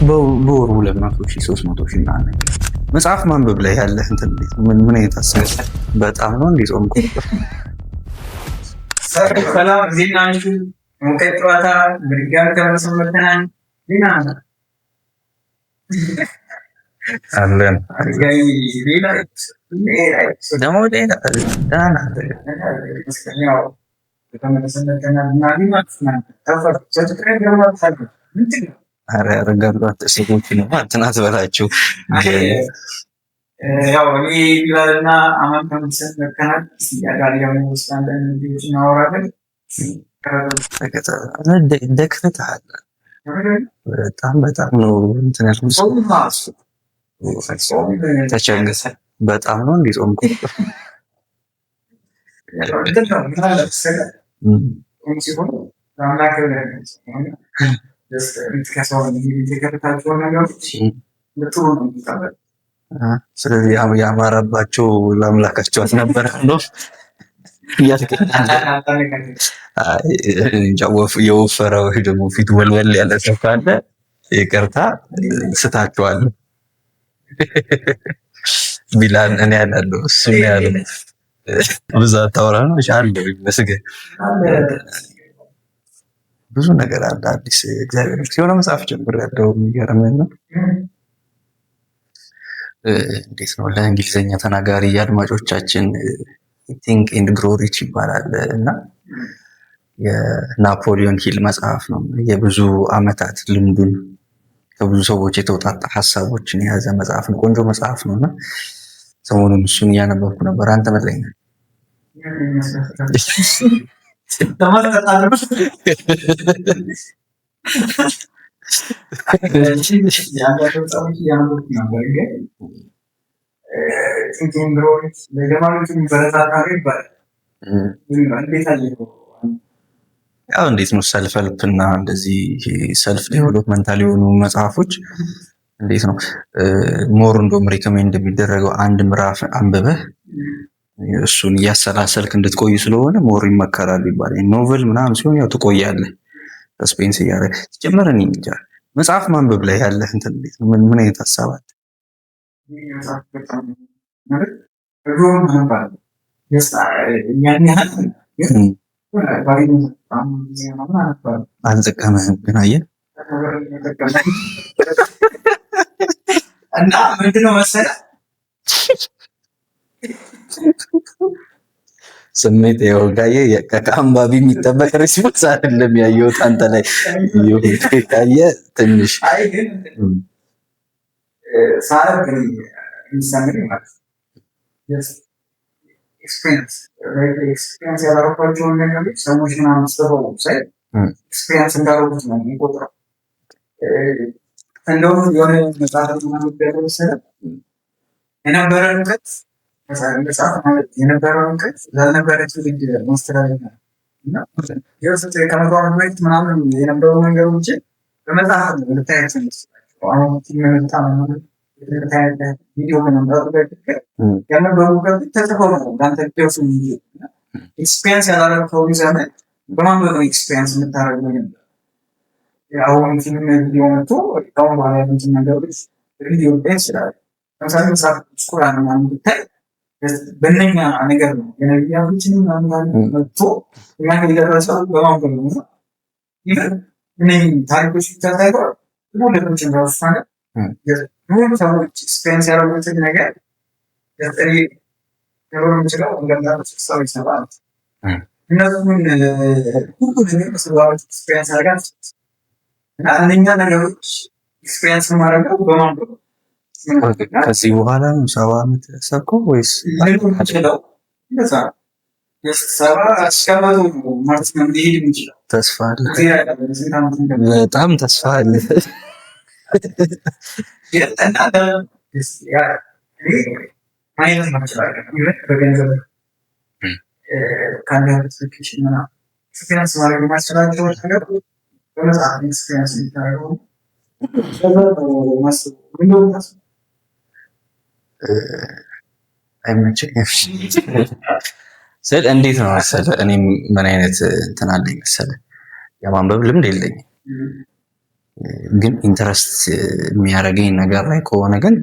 በወሩ 200,000 300,000 ምናምን መጽሐፍ ማንበብ ላይ ያለህ እንትን ምን አይነት አስበህ በጣም ነው እንዴ ጾምኩ። ሰላም ዜና አንቺ ሙቀት ጨዋታ በድጋሚ ተመልሰን ዜና አለን ደግሞ ኧረ ረጋግጧት ሰዎች ነው አትናት በላቸው። ያው እኔ ቢላልና አማን ከመሰል መከናል ያጋር ያው ስታንደን ቪዲዮዎች እናወራለን። ደክመታል በጣም ነው እንትን ያልኩት ተቸገሰ በጣም ነው እንዴ ጾምኩ። ስለዚህ ያማረባቸው ለአምላካቸው አስነበራሉ። የወፈረ ወይ ደግሞ ፊት ወልወል ያለ ሰው ካለ ይቅርታ ስታችኋል። ቢላል እኔ ያላለሁ እሱ ያለ ብዛት ታወራ ነው አለ ይመስገን። ብዙ ነገር አለ አዲስ እግዚአብሔር ሲሆነ መጽሐፍ ጀምር ያለው የሚገርመኝ ነው። እንዴት ነው ለእንግሊዝኛ ተናጋሪ አድማጮቻችን ቲንክ ኤንድ ግሮ ሪች ይባላል እና የናፖሊዮን ሂል መጽሐፍ ነው። የብዙ ዓመታት ልምዱን ከብዙ ሰዎች የተውጣጣ ሀሳቦችን የያዘ መጽሐፍ ነው። ቆንጆ መጽሐፍ ነው እና ሰሞኑን እሱን እያነበብኩ ነበር። አንተ መለኛ ያው እንዴት ነው ሰልፍ ሄልፕ እና እንደዚህ ሰልፍ ዴቨሎፕመንታል የሆኑ መጽሐፎች እንዴት ነው ሞር እንደውም ሪኮሜንድ የሚደረገው አንድ ምዕራፍ አንብበህ እሱን እያሰላሰልክ እንድትቆይ ስለሆነ ሞር ይመከራል ይባላል። ኖቨል ምናምን ሲሆን ያው ትቆያለህ ሰስፔንስ እያደረገ ሲጀመር እኔ እንጃ መጽሐፍ ማንበብ ላይ ያለህ እንትን እንዴት ነው ምን አይነት ሀሳብ አለ? አልጠቀመህም ግን አየህ እና ምንድነው መሰለህ ስሜት የወጋየ ከአንባቢ የሚጠበቅ ሪስፖንስ አይደለም ያየሁት አንተ ላይ ይሄ ትንሽ ሳረግ የሚሰማኝ ማለት ኤክስፒሪየንስ ያደረኳቸውን ነገሮች ሰዎች ምናምን ስተው ሳይ ኤክስፒሪየንስ እንዳደረጉት ነው የሚቆጥረው። እንደውም የሆነ መጽሐፍ ምናምን ደረሰ የነበረን እውቀት መጽሐፍ ማለት የነበረውን እውቀት ላልነበረ ትውልድ ማስተላለፍ ነው እና የውስጥ ከመቶ ዓመት በፊት ምናምን የነበሩ ነገሮች በመጽሐፍ ነው ልታያቸው ይመስላቸው። አሁን ሲመጣ ነው ቪዲዮ ምናምን ያነበሩ ከፊት ተጽፈው ነው ለአንተ ቢደርሱ ኤክስፒሪየንስ ያላደረግከው ዘመን በማንበብ ነው ኤክስፒሪየንስ የምታደርገው ነበር። አሁን ፊልም ቪዲዮ መጥቶ ካሁን በኋላ ያሉትን ነገሮች ቪዲዮ ላይ ይችላል። ለምሳሌ መጽሐፍ ስኩራ ምናምን ብታይ በእነኛ ነገር ነው የነቢያቶችን ምናምን መጥቶ እኛ የደረሰው በማንበብ ነው። እነዚህ ታሪኮች ብቻ ሳይሆን ሁለቶችን ራሱሳነ ሁሉ ሰዎች ኤክስፔሪንስ ያደረጉትን ነገር ገጠሪ ሊሆን የሚችለው እንደምናበት ሰው ይሰባል። እነሱን ሁሉ ነገር በስባዎች ኤክስፔሪንስ ያደርጋል እና እነኛ ነገሮች ኤክስፔሪንስ ማድረገው በማንበብ ከዚህ በኋላ ነው 70 ዓመት ያሰብከው ወይስ ሊሆን ይችላል? እንደዛ የሰባ አስከባቱ ማለት ነው እንዲሄድ የሚችለው ተስፋ አለ። በጣም ተስፋ አለ። የጠና ያ አይነት ማችላል ይወት በገንዘብ ካንዳርቲፊኬሽን እና ኤክስፒሪየንስ ማድረግ ማስቻላቸው ነገር በመጽሐፍ ኤክስፒሪየንስ የሚታረጉ አይመቸኝም ስል እንዴት ነው መሰለህ፣ እኔ ምን አይነት እንትን አለኝ መሰለህ፣ የማንበብ ልምድ የለኝም ግን ኢንተረስት የሚያደርገኝ ነገር ላይ ከሆነ ግን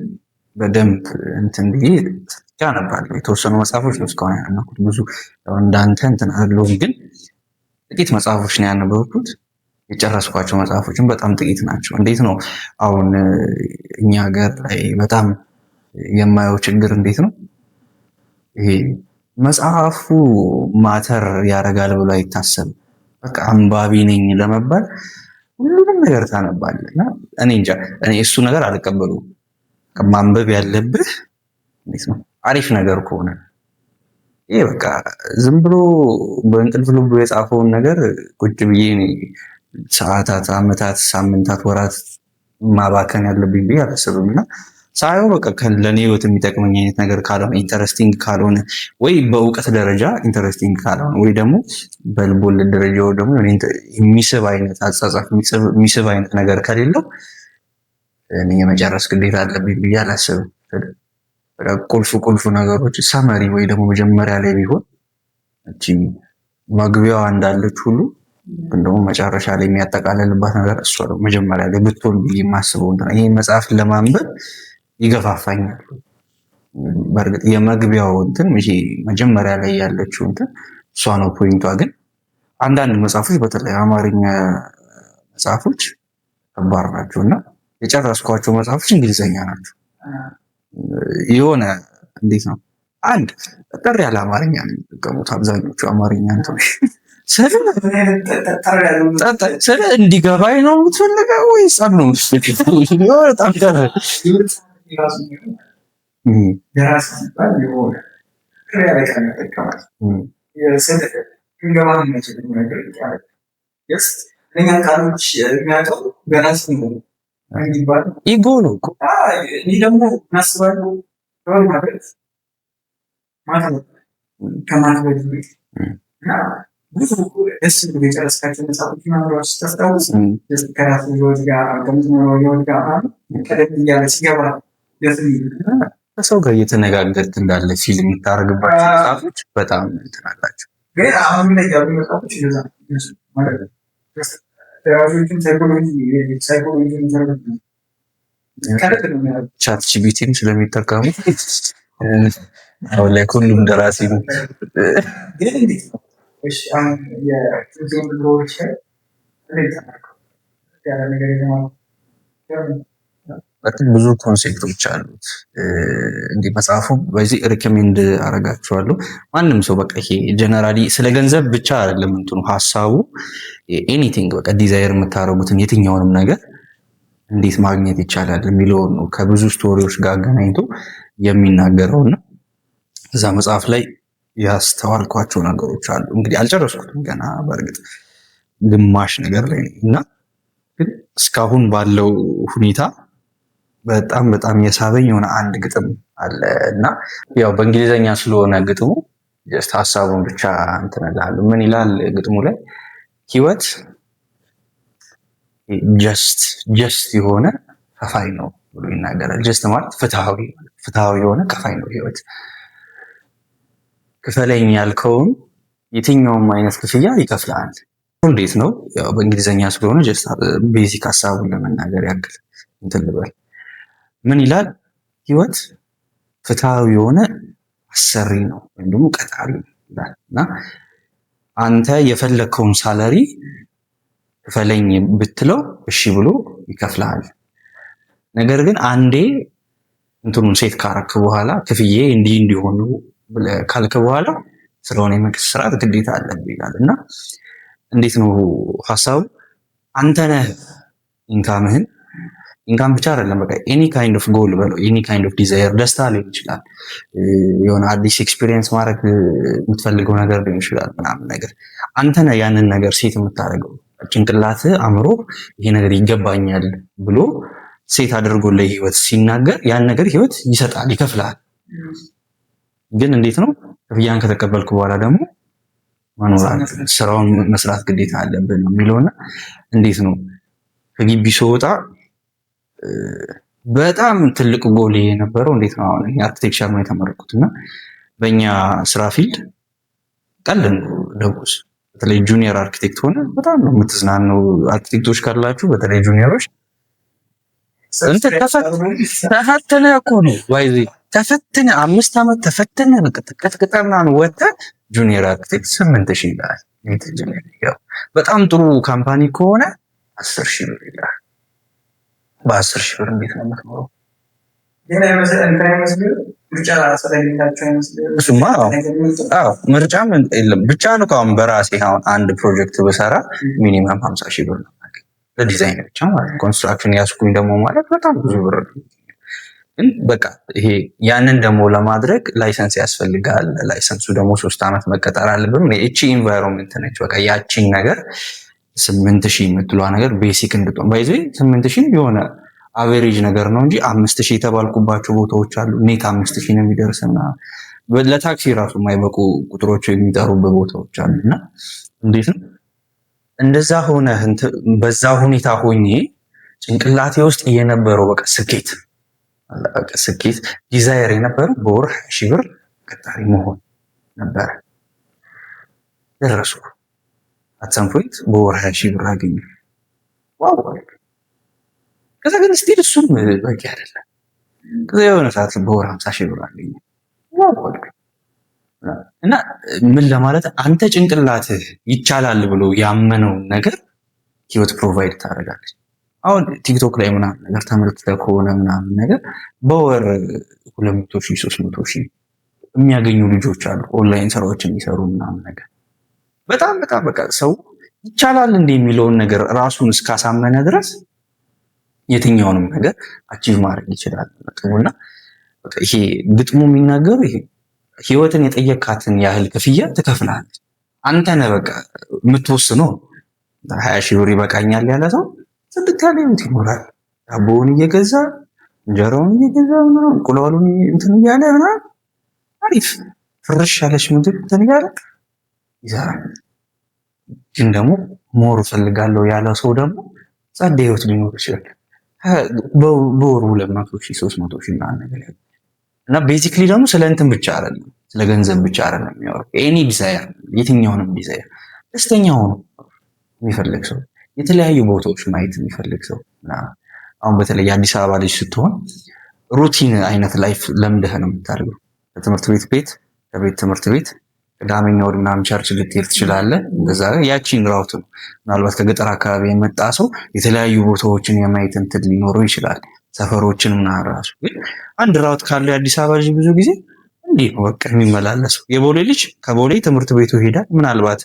በደንብ እንትን ብዬ አነባለሁ። የተወሰኑ መጽሐፎች ነው እስካሁን ያነበብኩት። ብዙ እንዳንተ እንትን አይደለሁም፣ ግን ጥቂት መጽሐፎች ነው ያነበብኩት። የጨረስኳቸው መጽሐፎችን በጣም ጥቂት ናቸው። እንዴት ነው አሁን እኛ ሀገር ላይ በጣም የማየው ችግር እንዴት ነው ይሄ መጽሐፉ ማተር ያደርጋል ብሎ አይታሰብም። በቃ አንባቢ ነኝ ለመባል ሁሉንም ነገር ታነባለህ እና እኔ እንጃ እኔ እሱ ነገር አልቀበሉም። ማንበብ ያለብህ እንዴት ነው አሪፍ ነገር ከሆነ ይሄ በቃ ዝም ብሎ በእንቅልፍ ልቡ የጻፈውን ነገር ቁጭ ብዬ ሰዓታት፣ አመታት፣ ሳምንታት፣ ወራት ማባከን ያለብኝ ብዬ አላስብም እና ሳየው በቃ ለእኔ ህይወት የሚጠቅመኝ አይነት ነገር ካልሆነ ኢንተረስቲንግ ካልሆነ ወይ በእውቀት ደረጃ ኢንተረስቲንግ ካልሆነ ወይ ደግሞ በልቦለድ ደረጃው ደግሞ የሚስብ አይነት አጻጻፍ የሚስብ አይነት ነገር ከሌለው እኔ የመጨረስ ግዴታ አለብኝ ብዬ አላስብም። ቁልፍ ነገሮች ሰመሪ ወይ ደግሞ መጀመሪያ ላይ ቢሆን እቺ መግቢያዋ እንዳለች ሁሉ እንደውም መጨረሻ ላይ የሚያጠቃልልባት ነገር እሷ ነው መጀመሪያ ላይ ብትሆን ብዬ የማስበው ይሄ መጽሐፍ ለማንበብ ይገፋፋኛል። በእርግጥ የመግቢያው እንትን ይሄ መጀመሪያ ላይ ያለችው እንትን እሷ ነው ፖይንቷ። ግን አንዳንድ መጽሐፎች በተለይ አማርኛ መጽሐፎች ከባድ ናቸው እና የጨረስኳቸው መጽሐፎች እንግሊዘኛ ናቸው። የሆነ እንዴት ነው አንድ ጠር ያለ አማርኛ ነው የሚጠቀሙት አብዛኞቹ አማርኛ እንትኖች ስለ እንዲገባኝ ነው የምትፈልገው ወይስ ነው የምትፈልገው? በጣም ደራሲ ሲባል የሆነ ያለ ይጠቀማል። እኛ ቃሎች የሚያውቀው ደራሲ ነው እንዲባል ኢጎ ነው። ይህ ደግሞ እናስባለሁ ማለት ከማክበድ ብዙ ደስ ብሎ የጨረስካቸው መጽሐፎች ማምራዎች ስታስታውስ ከራሱ ህይወት ጋር ከምትኖረው ህይወት ጋር ቀደም እያለ ሲገባ ከሰው ጋር እየተነጋገርክ እንዳለ ፊልም የምታደርግባቸው መጽሐፎች በጣም እንትን አላቸው። ግን አሁን ላይ ያሉ መጽሐፎች ቻት ጂፒቲም ስለሚጠቀሙ አሁን ላይ ሁሉም ደራሲ ነው። ብዙ ኮንሴፕቶች አሉት። እንዲህ መጽሐፉ በዚህ ሪኮሜንድ አረጋችኋለሁ። ማንም ሰው በቃ ይሄ ጀነራሊ ስለ ገንዘብ ብቻ አይደለም እንትኑ ሀሳቡ ኤኒቲንግ በቃ ዲዛይር የምታደርጉትን የትኛውንም ነገር እንዴት ማግኘት ይቻላል የሚለውን ነው ከብዙ ስቶሪዎች ጋር አገናኝቶ የሚናገረው እና እዛ መጽሐፍ ላይ ያስተዋልኳቸው ነገሮች አሉ። እንግዲህ አልጨረስኩትም ገና በእርግጥ ግማሽ ነገር ላይ ነኝ እና ግን እስካሁን ባለው ሁኔታ በጣም በጣም የሳበኝ የሆነ አንድ ግጥም አለ እና ያው በእንግሊዘኛ ስለሆነ ግጥሙ ጀስት ሀሳቡን ብቻ እንትን እላለሁ። ምን ይላል ግጥሙ ላይ? ህይወት ጀስት የሆነ ከፋይ ነው ብሎ ይናገራል። ጀስት ማለት ፍትሃዊ የሆነ ከፋይ ነው ህይወት። ክፈለኝ ያልከውን የትኛውም አይነት ክፍያ ይከፍላል። እንዴት ነው? ያው በእንግሊዘኛ ስለሆነ ጀስት ቤዚክ ሀሳቡን ለመናገር ያክል እንትን ልበል። ምን ይላል? ህይወት ፍትሃዊ የሆነ አሰሪ ነው ወይም ደግሞ ቀጣሪ ይላል እና አንተ የፈለግከውን ሳለሪ ክፈለኝ ብትለው እሺ ብሎ ይከፍልሃል። ነገር ግን አንዴ እንትኑን ሴት ካረክ በኋላ ክፍዬ እንዲህ እንዲሆኑ ካልክ በኋላ ስለሆነ የመንግስት ስርዓት ግዴታ አለብህ ይላል እና እንዴት ነው ሀሳቡ? አንተ ነህ ኢንካም ብቻ አይደለም በቃ ኤኒ ካይንድ ኦፍ ጎል በለው ኤኒ ካይንድ ኦፍ ዲዛይር ደስታ ሊሆን ይችላል፣ የሆነ አዲስ ኤክስፒሪየንስ ማድረግ የምትፈልገው ነገር ሊሆን ይችላል ምናምን ነገር አንተ ነህ ያንን ነገር ሴት የምታደርገው። ጭንቅላት አእምሮ ይሄ ነገር ይገባኛል ብሎ ሴት አድርጎ ለህይወት ሲናገር ያን ነገር ህይወት ይሰጣል፣ ይከፍላል። ግን እንዴት ነው ክፍያን ከተቀበልኩ በኋላ ደግሞ መኖር ስራውን መስራት ግዴታ አለብን ነው የሚለውና እንዴት ነው ከግቢ ስወጣ በጣም ትልቅ ጎል የነበረው እንዴት ነው አሁን አርኪቴክቸር ነው የተመረኩት እና በእኛ ስራ ፊልድ ቀልድ ነው ደሞዝ በተለይ ጁኒየር አርኪቴክት ሆነ በጣም ነው የምትዝናነው። አርኪቴክቶች ካላችሁ በተለይ ጁኒየሮች እንትን ተፈተነ እኮ ነው ዋይዚ ተፈተነ 5 ዓመት ተፈተነ ቀጥቅጠ ምናምን ወጥተህ ጁኒየር አርኪቴክት 8,000 ይላል። በጣም ጥሩ ካምፓኒ ከሆነ 10,000 ብር ይላል። በ10,000 ብር እንዴት ነው የምትኖረው? እሱማ ምርጫም የለም ብቻ ነው። አሁን በራሴ አሁን አንድ ፕሮጀክት ብሰራ ሚኒመም 50,000 ብር ነው ለዲዛይን ብቻ ማለት። ኮንስትራክሽን ያስኩኝ ደግሞ ማለት በጣም ብዙ ብር ነው። ግን በቃ ይሄ ያንን ደግሞ ለማድረግ ላይሰንስ ያስፈልጋል። ላይሰንሱ ደግሞ 3 ዓመት መቀጠር አለብን። እቺ ኢንቫይሮንመንት ነች በቃ ያቺን ነገር 8,000 የምትለዋ ነገር ቤሲክ እንድትሆን ባይዘ 8,000 የሆነ አቬሬጅ ነገር ነው እንጂ 5,000 የተባልኩባቸው ቦታዎች አሉ። ኔት 5,000 ነው የሚደርስና ለታክሲ ራሱ የማይበቁ ቁጥሮች የሚጠሩበት ቦታዎች አሉና እንዴት ነው እንደዛ ሆነ? በዛ ሁኔታ ሆኜ ጭንቅላቴ ውስጥ የነበረው በቃ ስኬት ዲዛይር የነበረው በወር 20,000 ብር ቀጣሪ መሆን ነበር። ደረሱ አትሰም ፖይንት በወር 20,000 ብር አገኘ። ዋው! ከዛ ግን ስቲል እሱም በቂ አይደለም። ከዛ የሆነ ሰዓት በወር 50,000 ብር አገኘ። ዋው! እና ምን ለማለት አንተ ጭንቅላትህ ይቻላል ብሎ ያመነውን ነገር ህይወት ፕሮቫይድ ታደርጋለች። አሁን ቲክቶክ ላይ ምናምን ነገር ተመልክተህ ከሆነ ምናምን ነገር በወር 200,000 300,000 የሚያገኙ ልጆች አሉ። ኦንላይን ስራዎች የሚሰሩ ምናምን ነገር በጣም በቃ ሰው ይቻላል እንደ የሚለውን ነገር ራሱን እስካሳመነ ድረስ የትኛውንም ነገር አቺቭ ማድረግ ይችላል። እና ይሄ ግጥሙ የሚናገሩ ይሄ ህይወትን የጠየካትን ያህል ክፍያ ትከፍላለች። አንተ ነህ በቃ የምትወስነው። 20,000 ብር ይበቃኛል ያለ ሰው ጽድት ያለ ህይወት ይኖራል። ዳቦውን እየገዛ እንጀራውን እየገዛ ምናምን እንቁላሉን እንትን እያለ ምናምን አሪፍ ፍርሽ ያለች ምግብ እንትን እያለ ይሰራል። ግን ደግሞ ሞር እፈልጋለሁ ያለ ሰው ደግሞ ጸድ ህይወት ሊኖር ይችላል። በወሩ 200,000 300,000 ምናምን ነገር ያለ እና ቤዚክሊ ደግሞ ስለ እንትን ብቻ አይደለም ስለ ገንዘብ ብቻ አይደለም የሚያወራው። ኤኒ ዲዛይር የትኛውንም ዲዛይር ደስተኛ ሆኖ የሚፈልግ ሰው የተለያዩ ቦታዎች ማየት የሚፈልግ ሰው አሁን በተለይ የአዲስ አበባ ልጅ ስትሆን ሩቲን አይነት ላይፍ ለምደህ ነው የምታደርገው። ከትምህርት ቤት ከቤት ትምህርት ቤት ቅዳሜና እሑድ ምናምን ቸርች ልትሄድ ትችላለህ። እንደዛ ያቺን ራውት ነው። ምናልባት ከገጠር አካባቢ የመጣ ሰው የተለያዩ ቦታዎችን የማየት እንትን ሊኖረው ይችላል። ሰፈሮችን ምናምን ራሱ ግን አንድ ራውት ካለው የአዲስ አበባ ልጅ ብዙ ጊዜ እንዲህ ነው በቃ የሚመላለሰው። የቦሌ ልጅ ከቦሌ ትምህርት ቤቱ ይሄዳል። ምናልባት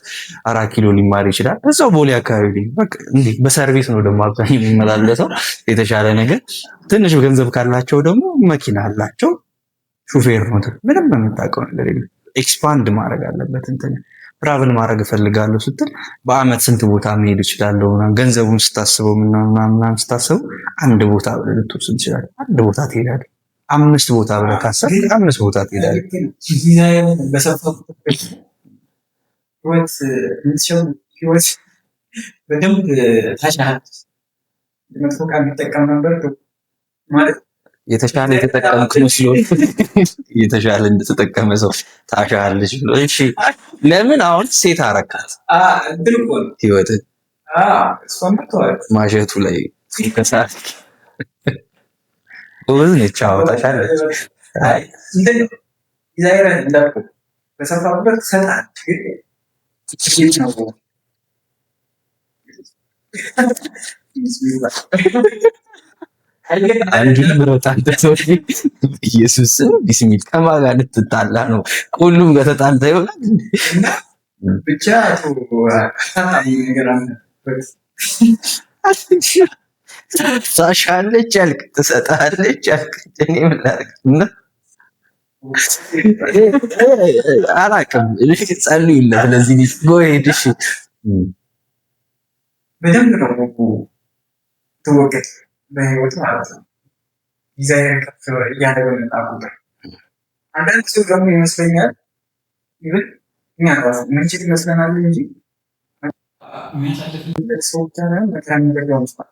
4 ኪሎ ሊማር ይችላል። እዛው ቦሌ አካባቢ በቃ እንዲህ በሰርቪስ ነው ደግሞ አብዛኛው የሚመላለሰው። የተሻለ ነገር ትንሽ ገንዘብ ካላቸው ደግሞ መኪና አላቸው፣ ሹፌር ነው። ምንም የምታውቀው ነገር የለም። ኤክስፓንድ ማድረግ አለበት። እንትን ትራቭል ማድረግ እፈልጋለሁ ስትል በአመት ስንት ቦታ መሄድ እችላለሁ ምናምን ገንዘቡን ስታስበው ምናምን ስታስበው አንድ ቦታ ብለህ ልትወስድ ትችላለህ። አንድ ቦታ ትሄዳለህ። 5 ቦታ ብለህ ካሰብክ 5 ቦታ ትሄዳለህ። ህይወት በደንብ ታሻል መጥፎ ቃል የሚጠቀም ነበር ማለት የተሻለ የተጠቀምክ መስሎ የተሻለ እንደተጠቀመ ሰው ታሻለች ብሎ እሺ፣ ለምን አሁን ሴት አረካት ህይወት ማሸቱ ላይ ከሳት ወዝ ነች ታሻለች። ዲዛይር እንዳልኩ በሰፋበት ሰጣት አንዱ ምሮጥ አንተ ሰው ኢየሱስ ቢስሚል ከማን ጋር ልትጣላ ነው? ሁሉም ጋር ተጣልታ ይሆናል ብቻ ታሻለች ያልክ ትሰጣለች ያልክ እኔ ምን ላድርግ እና አላውቅም። ጸልዩለት ለዚህ ልጅ ጎሄድ እሺ በደንብ ነው ትወቀት በህይወት ማለት ነው። ዲዛይን ከፍ እያደረገ መጣ ቁጥር አንዳንድ ሰው ደግሞ ይመስለኛል ይብል እኛ ራሱ ምንችል ይመስለናል እንጂ ሰው ብቻ ነው መክራን ነገር ያውስጣል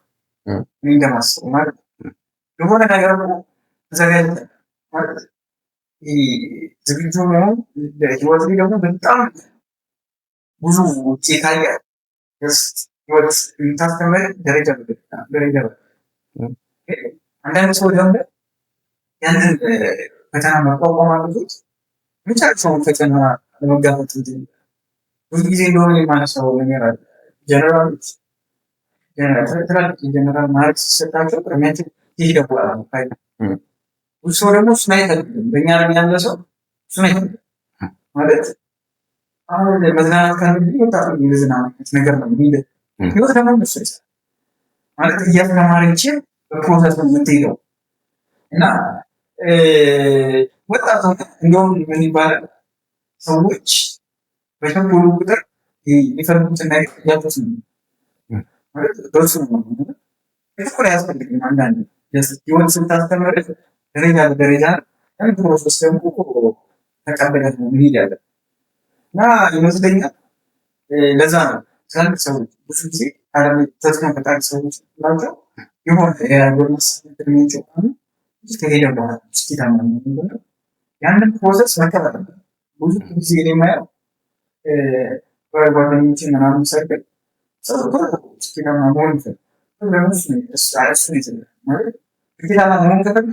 እንደማስበው ማለት ነው። የሆነ ነገር ነው ተዘጋጅ ማለት ዝግጁ ነው። ህይወት ደግሞ በጣም ብዙ ውጤት አለ ህይወት የምታስተምር ደረጃ ደረጃ አንዳንድ ሰው ደግሞ ያንን ፈተና መቋቋም አለበት ብቻቸውን ፈተና ለመጋፈጥ ብዙ ጊዜ እንደሆነ የማነሳው ነገር አለ። ጀነራሎች ትላልቅ ጀነራል ማለት ሲሰጣቸው ቅድሚያቸው ይደውላሉ። ብዙ ሰው ደግሞ እሱን አይፈልግም። በእኛ ላይ ያለ ሰው እሱን አይፈልግም ማለት አሁን መዝናናት ካለብኝ ወጣቱ የመዝናናት ነገር ነው የሚል ህይወት ደግሞ መስል ማለት እያስተማረች በፕሮሰስ ነው የምትሄደው እና ወጣቱ እንደውም ምን ይባላል ሰዎች በቸኮሉ ቁጥር የሚፈልጉትን ነገር እያጡት ነው ማለት በሱ ነው ቸኮል አያስፈልግም። አንዳንድ ህይወት ስታስተምር ደረጃ በደረጃ ያን ፕሮሰስ ደግሞ ተቀበለት ነው መሄድ ያለ እና ይመስለኛል ለዛ ነው ትላልቅ ሰዎች ብዙ ጊዜ ዓለም ተጽዕኖ ፈጣሪ ሰዎች ናቸው። የሆነ የጎርመስ ትርሚንጭ ሆኑ ከሄደ በኋላ ስኬታማ ነው ያንን ፕሮሰስ መቀበል ነው። ብዙ ጊዜ የማየው ጓደኞቼ ምናምን ሰርክል ሰው ስኬታማ መሆን ይፈልጋል። እሱን ይችላል ማለት ስኬታማ መሆን ከፈለግ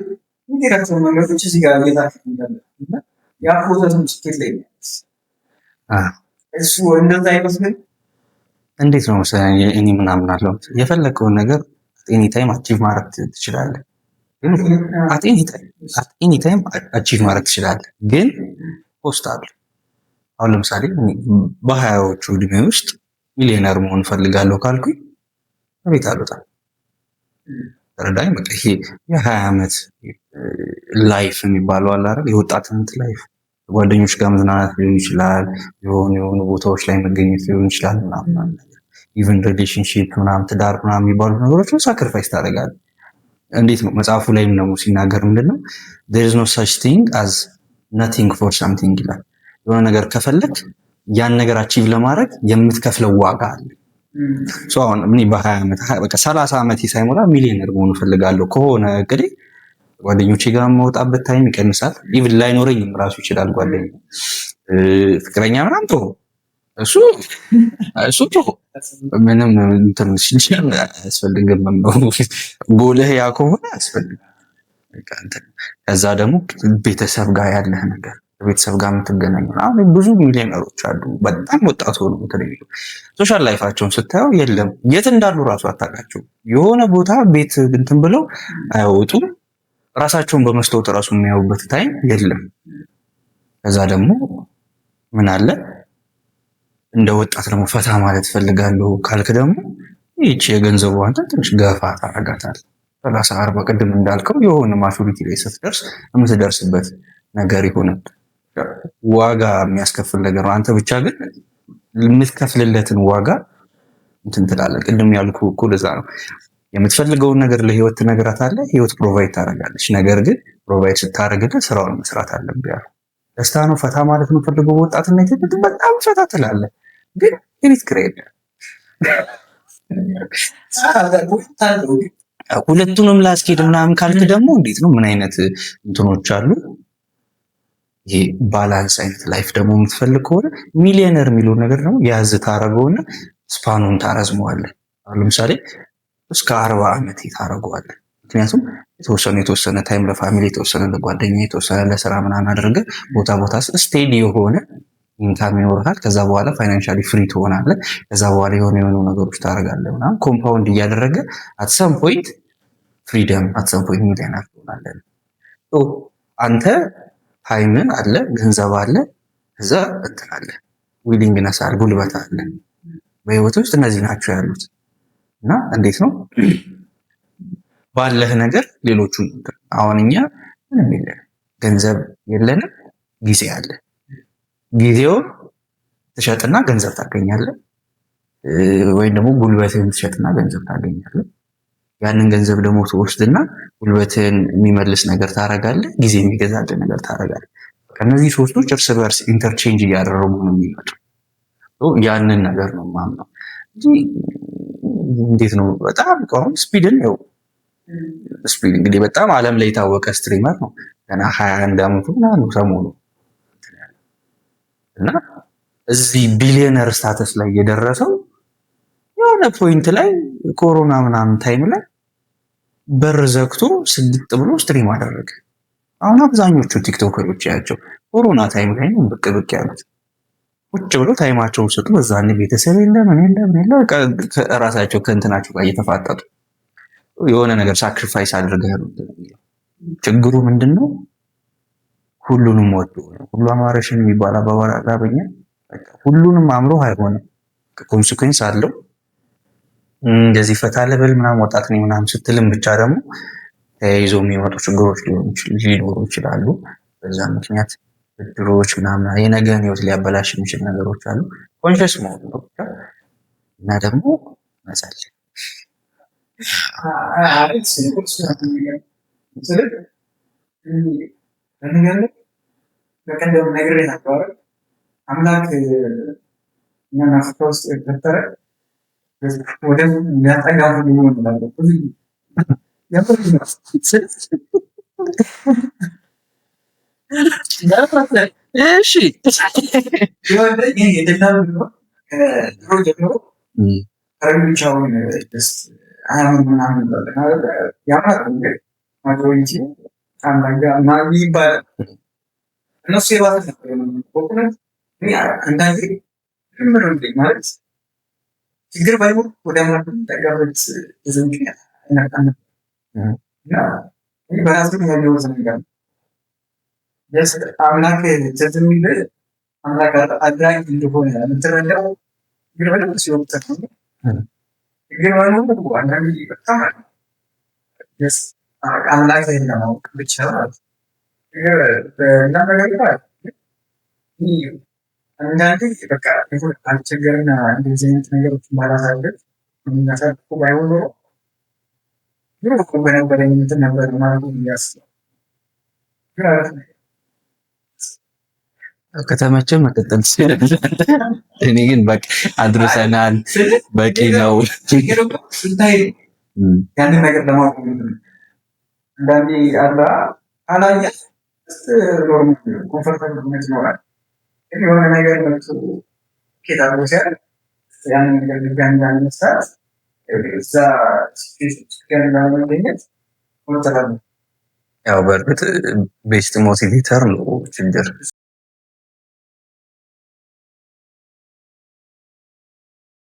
የሚሄዳቸውን መንገዶች እዚህ ጋር እየታችሁ እንዳለ እና ያ ፕሮሰስም ስኬት ላይ ነው። እሱ እንደዛ አይመስልም። እንዴት ነው መሰለኝ እኔ ምናምን አለው የፈለከውን ነገር ኤኒ ታይም አቺቭ ማድረግ ትችላለህ። ኤኒ ታይም አቺቭ ማድረግ ትችላለህ፣ ግን ኮስት አለ። አሁን ለምሳሌ በሀያዎቹ እድሜ ውስጥ ሚሊዮነር መሆን ፈልጋለሁ ካልኩኝ ቤት አልወጣም። ተረዳኝ። በቃ ይሄ የ20 ዓመት ላይፍ የሚባለው አለ አይደል? የወጣትነት ላይፍ ጓደኞች ጋር መዝናናት ሊሆን ይችላል፣ የሆኑ ቦታዎች ላይ መገኘት ሊሆን ይችላል ምናምን ኢቨን ሪሌሽንሺፕ ምናምን ትዳር ምናምን የሚባሉት ነገሮችን ሳክሪፋይስ ታደርጋለህ። እንዴት ነው መጽሐፉ ላይም ደግሞ ሲናገር ምንድነው there is no such thing as nothing for something ይላል። የሆነ ነገር ከፈለክ ያን ነገር አቺቭ ለማድረግ የምትከፍለው ዋጋ አለ። አሁን ምን በ20 ዓመት በቃ 30 ዓመት ሳይሞላ ሚሊዮነር መሆን ፈልጋለሁ ከሆነ እንግዲህ ጓደኞቼ ጋር መውጣበት ታይም ይቀንሳል። ኢቭን ላይኖረኝም ራሱ ይችላል ጓደኛ ፍቅረኛ ምናምን ተው እሱ ተው ምንም እንትን ሲል አያስፈልግም ነው ጎልህ ያ ከሆነ አያስፈልግም። ከዛ ደግሞ ቤተሰብ ጋር ያለህ ነገር ቤተሰብ ጋር የምትገናኙ አሁን ብዙ ሚሊዮነሮች አሉ በጣም ወጣት ሆኖ ተለይቶ ሶሻል ላይፋቸውን ስታየው የለም የት እንዳሉ ራሱ አታውቃቸው። የሆነ ቦታ ቤት እንትን ብለው አይወጡም። ራሳቸውን በመስታወት ራሱ የሚያዩበት ታይም የለም። ከዛ ደግሞ ምን አለ እንደ ወጣት ደግሞ ፈታ ማለት ፈልጋለሁ ካልክ ደግሞ ይህች የገንዘቡ አንተ ትንሽ ገፋ ታረጋታለህ። 30-40 ቅድም እንዳልከው የሆነ ማቹሪቲ ላይ ስትደርስ የምትደርስበት ነገር ይሆናል። ዋጋ የሚያስከፍል ነገር ነው። አንተ ብቻ ግን የምትከፍልለትን ዋጋ እንትን ትላለህ። ቅድም ያልኩ እኮ ለዛ ነው የምትፈልገውን ነገር ለህይወት ትነግራታለህ፣ ህይወት ፕሮቫይድ ታደርጋለች። ነገር ግን ፕሮቫይድ ስታደርግልህ ስራውን መስራት አለብህ ያለው ደስታ ነው። ፈታ ማለት ነው ፈልገው ወጣትነት በጣም ፈታ ትላለህ፣ ግን የቤት ኪራይ ሁለቱንም ላስኬድ ምናምን ካልክ ደግሞ እንዴት ነው ምን አይነት እንትኖች አሉ። ይሄ ባላንስ አይነት ላይፍ ደግሞ የምትፈልግ ከሆነ ሚሊዮነር የሚለው ነገር ደግሞ ያዝ ታረገውና ስፓኑን ታረዝመዋለህ። አሁን ለምሳሌ እስከ 40 ዓመት ታረገዋለህ። ምክንያቱም የተወሰነ ታይም ለፋሚሊ፣ የተወሰነ ለጓደኛ፣ የተወሰነ ለስራ ምናምን አድርገህ ቦታ ስቴዲ የሆነ ኢንካም ይኖርሃል። ከዛ በኋላ ፋይናንሻሊ ፍሪ ትሆናለህ። ከዛ በኋላ የሆኑ ነገሮች ታደርጋለህ ምናምን ኮምፓውንድ እያደረገ አት ሰም ፖይንት ፍሪደም አት ሰም ፖይንት ሚሊዮነር ትሆናለህ። አንተ ታይምን አለ፣ ገንዘብ አለ፣ ከዛ እንትን አለ፣ ዊሊንግነስ አለ፣ ጉልበት አለ። በህይወት ውስጥ እነዚህ ናቸው ያሉት እና እንዴት ነው ባለህ ነገር ሌሎቹን አሁን እኛ ምንም የለንም፣ ገንዘብ የለንም፣ ጊዜ አለ። ጊዜውን ትሸጥና ገንዘብ ታገኛለህ፣ ወይም ደግሞ ጉልበትህን ትሸጥና ገንዘብ ታገኛለህ። ያንን ገንዘብ ደግሞ ትወስድና ጉልበትህን የሚመልስ ነገር ታረጋለህ፣ ጊዜ የሚገዛልህ ነገር ታረጋለህ። እነዚህ ሶስቶች እርስ በርስ ኢንተርቼንጅ እያደረጉ ነው የሚመጡ። ያንን ነገር ነው ማምነው እንጂ እንዴት ነው በጣም አሁን ስፒድን ነው ስፒድ እንግዲህ በጣም ዓለም ላይ የታወቀ ስትሪመር ነው። ገና 21 ዓመቱ ምናምን ሰሞኑ እና እዚህ ቢሊዮነር ስታተስ ላይ የደረሰው የሆነ ፖይንት ላይ ኮሮና ምናምን ታይም ላይ በር ዘግቶ ስግጥ ብሎ ስትሪም አደረገ። አሁን አብዛኞቹ ቲክቶከሮች ያቸው ኮሮና ታይም ላይ ነው ብቅ ብቅ ያሉት። ቁጭ ብሎ ታይማቸውን ሰጡ። በዛኔ ቤተሰብ የለ ራሳቸው ከእንትናቸው ጋር እየተፋጠጡ የሆነ ነገር ሳክሪፋይስ አድርገህ ነው። ችግሩ ምንድን ነው? ሁሉንም ወዶ ሁሉ አማረሽን የሚባል አባባል አላበኛ። ሁሉንም አምሮ አይሆንም፣ ኮንሲኩዌንስ አለው። እንደዚህ ፈታ ለበል ምናምን ወጣት ነኝ ምናምን ስትልም ብቻ ደግሞ ተያይዞ የሚመጡ ችግሮች ሊኖሩ ይችላሉ። በዛ ምክንያት ብድሮች ምናምን የነገን ህይወት ሊያበላሽ የሚችል ነገሮች አሉ። ኮንሽስ መሆን ነው ብቻ እና ደግሞ መጸለይ በቀደም ነገር የታባረ አምላክ እኛን አፍሪካ ውስጥ የፈጠረ ወደ የሚያጠጋ ሊሆን ላለ እሺ ድሮ ጀምሮ ረብቻውን አያምን ምናምን ያምናል ማጆሪቲ ይባላል። እነሱ የባሰ ነበር። አንዳንዴ ምር ማለት ችግር ባይኖር ወደ አምላክ የሚጠጋበት ብዙ ምክንያት አይናቃነ እና በራሱ ያለወዝ ነገር አምላክ ትዝ የሚል አምላክ አድራጊ እንደሆነ የምትረዳው ችግር ባይኖር ሲወቅት ነው። ችግር ባይኖር አንዳንዴ በጣም አምላክ ለማወቅ ብቻ ማለት እና ነገር አንዳንዴ በቃ አልቸገርና እንደዚህ አይነት ነገሮች ባላሳደግ የሚያሳድቁ ባይሆን ኖሮ ግን እኮ በነበረኝ እንትን ነበር ማለት እያስባል። ከተመቸ መቀጠል ትችላለህ። እኔ ግን በቃ አድርሰናል፣ በቂ ነው። ስታይ ያንን ነገር ለማወቅ አንዳንዴ አላየ ኮንፈርታብል ይኖራል። የሆነ ነገር መጡ ኬታቦ ሲያል ያንን ነገር ድጋሚ ለመስራት እዛ ድጋሚ ለመገኘት ወጥራለ። ያው በእርግጥ ቤስት ሞቲቬተር ነው ችግር